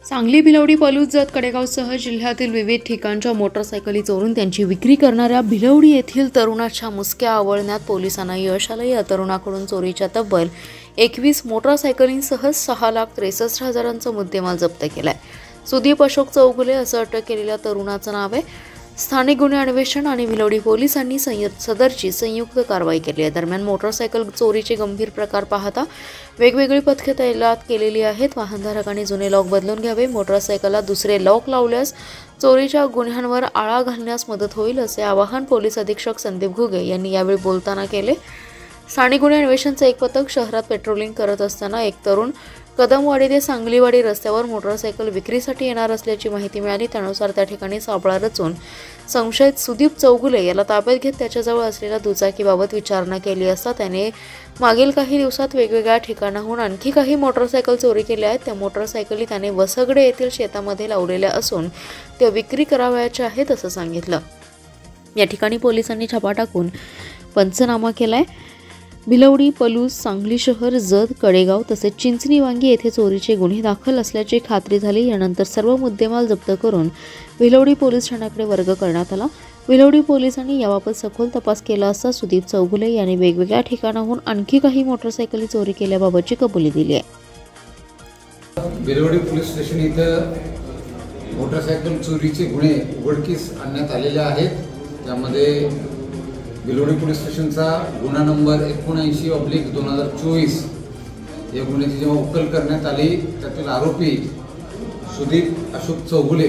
सांगली भिलवडी पलूस जत कडेगावसह जिल्ह्यातील विविध ठिकाणच्या मोटरसायकली चोरून त्यांची विक्री करणाऱ्या भिलवडी येथील तरुणाच्या मुसक्या आवळण्यात पोलिसांना यश आलं। या तरुणाकडून चोरीच्या तब्बल 21 मोटरसायकलींसह 6,63,000चा मुद्देमाल जप्त केलाय। सुदीप अशोक चौगुले असं अटक केलेल्या तरुणाचं नाव आहे। स्थानिक गुन्हे अन्वेषण आणि भिलवडी पोलिसांनी सदरची संयुक्त कारवाई केली आहे। दरम्यान मोटरसायकल चोरीचे गंभीर प्रकार पाहता वेगवेगळी पथके तैनात केलेली आहेत। वाहनधारकांनी जुने लॉक बदलून घ्यावे, मोटरसायकलला दुसरे लॉक लावल्यास चोरीच्या गुन्ह्यांवर आळा घालण्यास मदत होईल असे आवाहन पोलीस अधीक्षक संदीप घुगे यांनी यावेळी बोलताना केले। स्थानिक गुन्हे अन्वेषणचे एक पथक शहरात पेट्रोलिंग करत असताना एक तरुण कदमवाडी ते सांगलीवाडी रस्त्यावर मोटरसायकल विक्रीसाठी येणार असल्याची माहिती मिळाली। त्यानुसार त्या ठिकाणी सापळा रचून संशयित सुदीप चौगुले याला ताब्यात घेत त्याच्याजवळ असलेल्या दुचाकीबाबत विचारणा केली असता त्याने मागील काही दिवसात वेगवेगळ्या ठिकाणाहून आणखी काही मोटरसायकल चोरी केल्या आहेत। त्या मोटरसायकली त्याने वसगडे येथील शेतामध्ये लावलेल्या असून त्या विक्री करावयाच्या आहेत असं सांगितलं। या ठिकाणी पोलिसांनी छापा टाकून पंचनामा केलाय। भिलवडी, पलूस, सांगली शहर, जत, कडेगाव तसेच चिंचणी वांगी येथे चोरीचे गुन्हे दाखल असल्याची खात्री झाली। यानंतर सर्व मुद्देमाल जप्त करून भिलवडी पोलीस ठाण्याकडे वर्ग करण्यात आला। भिलवडी पोलिसांनी याबाबत सखोल तपास केला असता सुदीप चौगुले यांनी वेगवेगळ्या ठिकाणाहून आणखी काही मोटरसायकली चोरी केल्याबाबतची कबुली दिली आहे। भिलवडी पोलीस स्टेशन इथं मोटरसायकल चोरीचे गुन्हे उघडकीस आणण्यात आलेले आहेत। त्यामध्ये भिलवडी पोलीस स्टेशनचा गुन्हा नंबर 79/2024 या गुन्ह्याची जेव्हा उकल करण्यात आली त्यातील आरोपी सुदीप अशोक चौगुले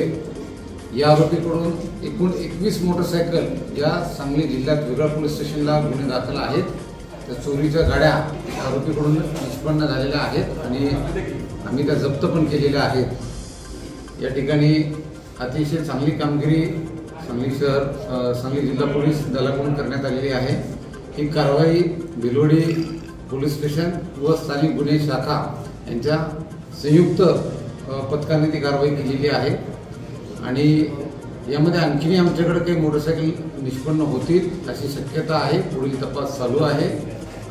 या आरोपीकडून एकूण 21 मोटरसायकल या सांगली जिल्ह्यात वेगळ्या पोलीस स्टेशनला गुन्हे दाखल आहेत। त्या चोरीच्या गाड्या आरोपीकडून निष्पन्न झालेल्या आहेत आणि आम्ही त्या जप्त पण केलेल्या आहेत। या ठिकाणी अतिशय चांगली कामगिरी सांगली शहर सांगली जिल्हा पोलीस दलाकडून करण्यात आलेली आहे। ही कारवाई भिलवडी पोलीस स्टेशन व स्थानिक गुन्हे शाखा यांच्या संयुक्त पथकाने ती कारवाई केलेली आहे आणि यामध्ये आणखीही आमच्याकडे काही मोटरसायकल निष्पन्न होतील अशी शक्यता आहे। पुढील तपास चालू आहे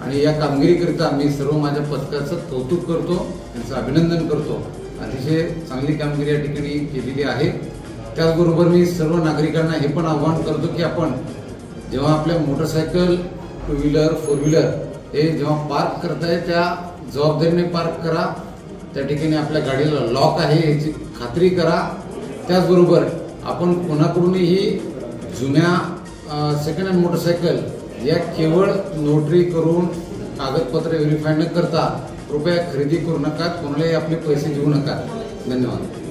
आणि या कामगिरीकरिता मी सर्व माझ्या पथकाचं कौतुक करतो, त्यांचं अभिनंदन करतो। अतिशय चांगली कामगिरी या ठिकाणी केलेली आहे। त्याचबरोबर मी सर्व नागरिकांना हे पण आवाहन करतो की आपण जेव्हा आपल्या motorcycle, two wheeler, four wheeler हे जेव्हा पार्क करताय त्या जबाबदारीने पार्क करा। त्या ठिकाणी आपल्या गाडीला लॉक आहे याची खात्री करा। त्याचबरोबर आपण कोणाकडूनही जुन्या सेकंड हँड मोटरसायकल या केवळ नोटरी करून कागदपत्र व्हेरीफाय न करता कृपया खरेदी करू नका, कोणालाही आपले पैसे देऊ नका। धन्यवाद।